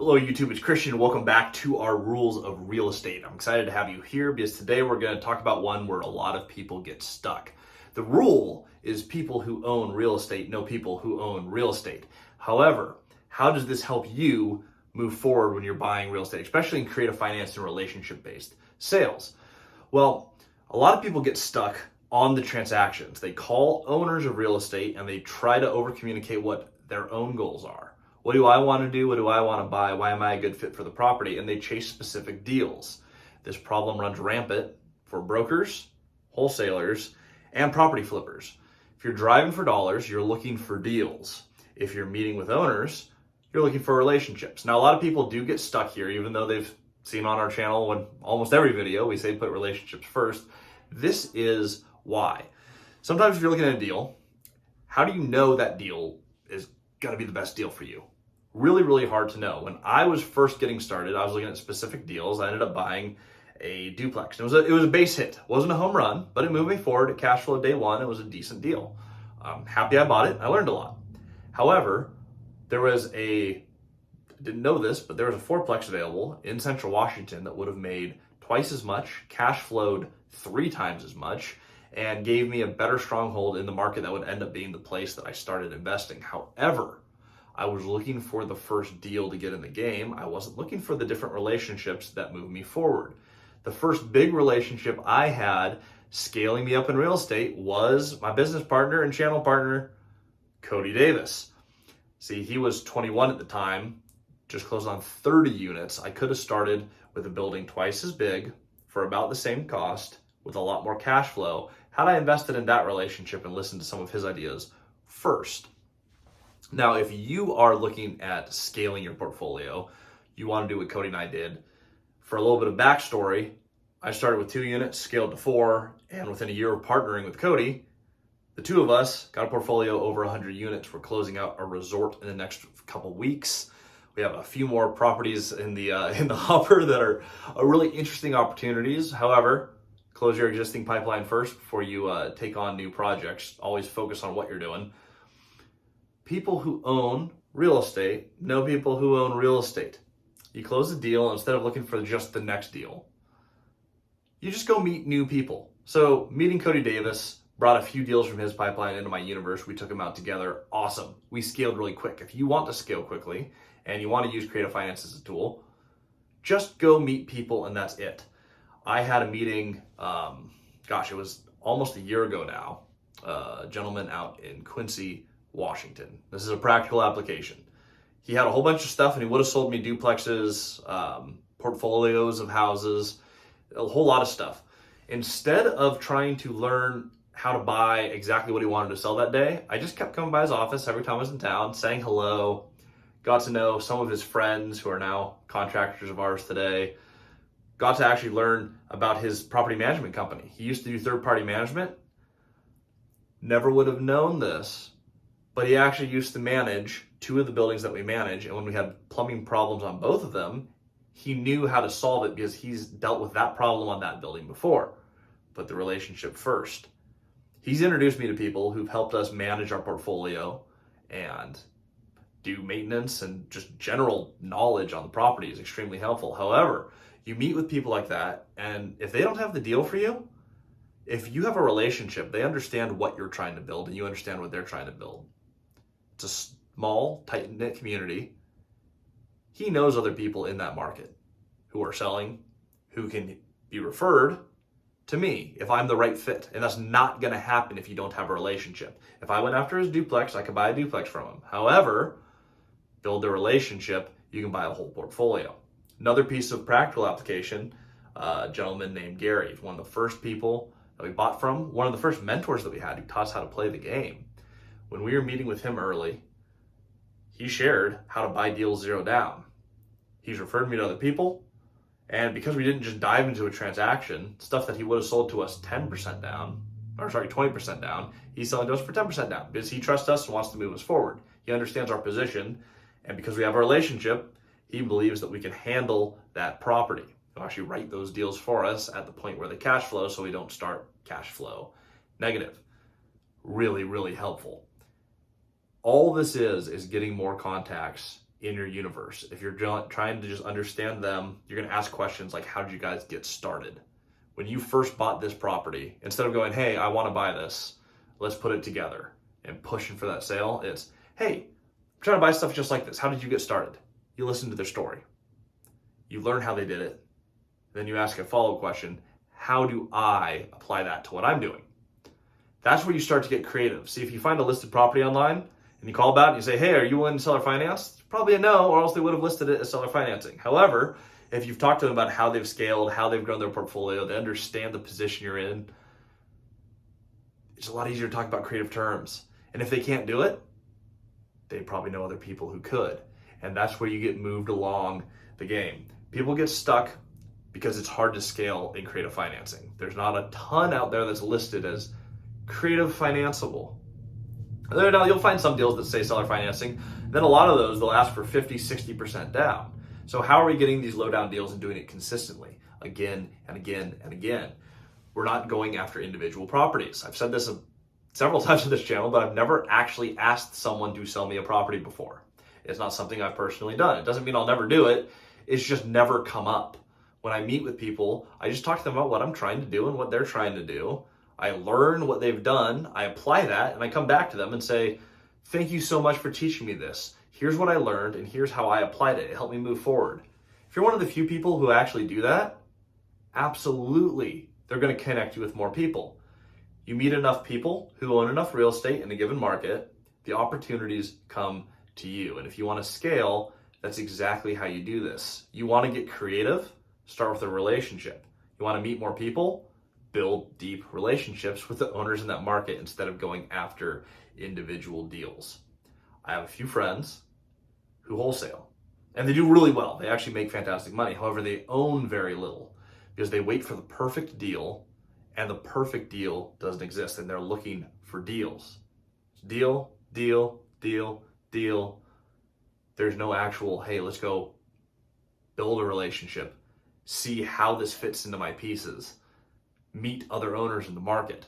Hello YouTube, it's Christian. Welcome back to our rules of real estate. I'm excited to have you here because today we're going to talk about one where a lot of people get stuck. The rule is people who own real estate know people who own real estate. However, how does this help you move forward when you're buying real estate, especially in creative finance and relationship-based sales? Well, a lot of people get stuck on the transactions. They call owners of real estate and they try to over-communicate what their own goals are. What do I want to do? What do I want to buy? Why am I a good fit for the property? And they chase specific deals. This problem runs rampant for brokers, wholesalers, and property flippers. If you're driving for dollars, you're looking for deals. If you're meeting with owners, you're looking for relationships. Now, a lot of people do get stuck here, even though they've seen on our channel when almost every video we say put relationships first. This is why. Sometimes if you're looking at a deal, how do you know that deal is going to be the best deal for you? Really, really hard to know. When I was first getting started, I was looking at specific deals. I ended up buying a duplex. It was a base hit. It wasn't a home run, but it moved me forward. It cash flowed day one. It was a decent deal. I'm happy I bought it. I learned a lot. However, I didn't know this, but there was a fourplex available in Central Washington that would have made twice as much, cash flowed 3 times as much, and gave me a better stronghold in the market that would end up being the place that I started investing. However, I was looking for the first deal to get in the game. I wasn't looking for the different relationships that moved me forward. The first big relationship I had scaling me up in real estate was my business partner and channel partner, Cody Davis. See, he was 21 at the time, just closed on 30 units. I could have started with a building twice as big for about the same cost with a lot more cash flow had I invested in that relationship and listened to some of his ideas first. Now, if you are looking at scaling your portfolio, you want to do what Cody and I did. For a little bit of backstory, I started with 2 units, scaled to 4, and within a year of partnering with Cody, the two of us got a portfolio over 100 units. We're closing out a resort in the next couple weeks. We have a few more properties in the hopper that are really interesting opportunities. However, close your existing pipeline first before you take on new projects. Always focus on what you're doing. People who own real estate know people who own real estate. You close a deal, instead of looking for just the next deal, you just go meet new people. So meeting Cody Davis brought a few deals from his pipeline into my universe. We took them out together. Awesome. We scaled really quick. If you want to scale quickly and you want to use creative finance as a tool, just go meet people and that's it. I had a meeting, it was almost a year ago now, a gentleman out in Quincy, Washington. This is a practical application. He had a whole bunch of stuff and he would have sold me duplexes, portfolios of houses, a whole lot of stuff. Instead of trying to learn how to buy exactly what he wanted to sell that day, I just kept coming by his office every time I was in town, saying hello, got to know some of his friends who are now contractors of ours today, got to actually learn about his property management company. He used to do third-party management. Never would have known this, but he actually used to manage 2 of the buildings that we manage, and when we had plumbing problems on both of them, he knew how to solve it because he's dealt with that problem on that building before. Put the relationship first. He's introduced me to people who've helped us manage our portfolio and do maintenance, and just general knowledge on the property is extremely helpful. However, you meet with people like that, and if they don't have the deal for you, if you have a relationship, they understand what you're trying to build and you understand what they're trying to build. It's a small, tight-knit community. He knows other people in that market who are selling, who can be referred to me if I'm the right fit. And that's not going to happen if you don't have a relationship. If I went after his duplex, I could buy a duplex from him. However, build the relationship, you can buy a whole portfolio. Another piece of practical application, a gentleman named Gary, one of the first people that we bought from, one of the first mentors that we had who taught us how to play the game. When we were meeting with him early, he shared how to buy deals 0 down. He's referred me to other people, and because we didn't just dive into a transaction, stuff that he would have sold to us 20% down, he's selling to us for 10% down because he trusts us and wants to move us forward. He understands our position, and because we have a relationship, he believes that we can handle that property. He'll actually write those deals for us at the point where they cash flow so we don't start cash flow negative. Really, really helpful. All this is getting more contacts in your universe. If you're trying to just understand them, you're going to ask questions like, how did you guys get started? When you first bought this property, instead of going, hey, I want to buy this, let's put it together and pushing for that sale, it's, hey, I'm trying to buy stuff just like this. How did you get started? You listen to their story. You learn how they did it. Then you ask a follow-up question, how do I apply that to what I'm doing? That's where you start to get creative. See, if you find a listed property online and you call about it and you say, hey, are you willing to seller finance? It's probably a no, or else they would have listed it as seller financing. However, if you've talked to them about how they've scaled, how they've grown their portfolio, they understand the position you're in, it's a lot easier to talk about creative terms. And if they can't do it, they probably know other people who could. And that's where you get moved along the game. People get stuck because it's hard to scale in creative financing. There's not a ton out there that's listed as creative financeable. Now, you'll find some deals that say seller financing. Then a lot of those, they'll ask for 50, 60% down. So how are we getting these low down deals and doing it consistently again and again and again? We're not going after individual properties. I've said this several times on this channel, but I've never actually asked someone to sell me a property before. It's not something I've personally done. It doesn't mean I'll never do it. It's just never come up. When I meet with people, I just talk to them about what I'm trying to do and what they're trying to do. I learn what they've done, I apply that, and I come back to them and say, thank you so much for teaching me this. Here's what I learned, and here's how I applied it. It helped me move forward. If you're one of the few people who actually do that, absolutely, they're going to connect you with more people. You meet enough people who own enough real estate in a given market, the opportunities come to you. And if you want to scale, that's exactly how you do this. You want to get creative, start with a relationship. You want to meet more people, build deep relationships with the owners in that market instead of going after individual deals. I have a few friends who wholesale, and they do really well. They actually make fantastic money. However, they own very little because they wait for the perfect deal, and the perfect deal doesn't exist, and they're looking for deals. Deal, deal, deal, deal. There's no actual, hey, let's go build a relationship, see how this fits into my pieces, meet other owners in the market.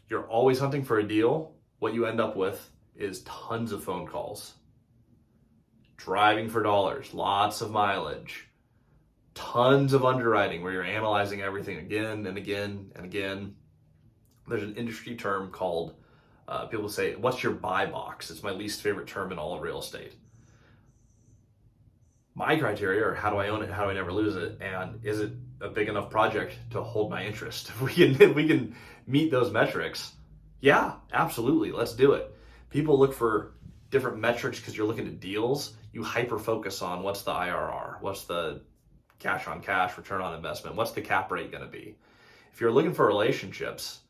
You're always hunting for a deal. What you end up with is tons of phone calls, driving for dollars, lots of mileage, tons of underwriting where you're analyzing everything again and again and again. There's an industry term called, people say, what's your buy box? It's my least favorite term in all of real estate. My criteria are, how do I own it? How do I never lose it? And is it a big enough project to hold my interest? If we can meet those metrics, yeah, absolutely, let's do it. People look for different metrics because you're looking at deals. You hyper focus on what's the IRR, what's the cash on cash, return on investment, what's the cap rate going to be. If you're looking for relationships,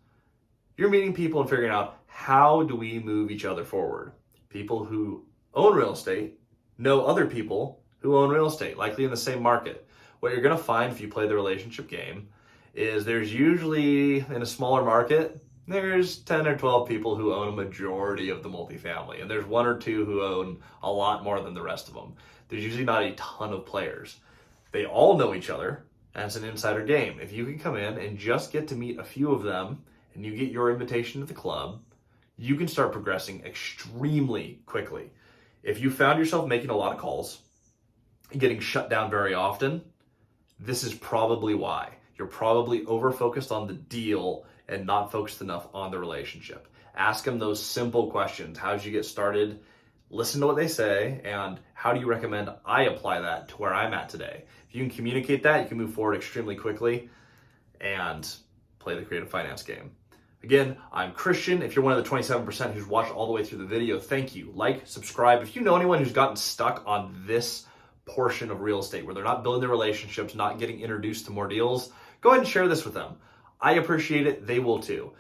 you're meeting people and figuring out, how do we move each other forward? People who own real estate know other people who own real estate, likely in the same market. What you're going to find if you play the relationship game is there's usually, in a smaller market, there's 10 or 12 people who own a majority of the multifamily, and there's one or two who own a lot more than the rest of them. There's usually not a ton of players. They all know each other, and it's an insider game. If you can come in and just get to meet a few of them, and you get your invitation to the club, you can start progressing extremely quickly. If you found yourself making a lot of calls, getting shut down very often, this is probably why. You're probably over-focused on the deal and not focused enough on the relationship. Ask them those simple questions. How did you get started? Listen to what they say, and how do you recommend I apply that to where I'm at today? If you can communicate that, you can move forward extremely quickly and play the creative finance game. Again, I'm Christian. If you're one of the 27% who's watched all the way through the video, thank you. Like, subscribe. If you know anyone who's gotten stuck on this portion of real estate where they're not building their relationships, not getting introduced to more deals, go ahead and share this with them. I appreciate it. They will too.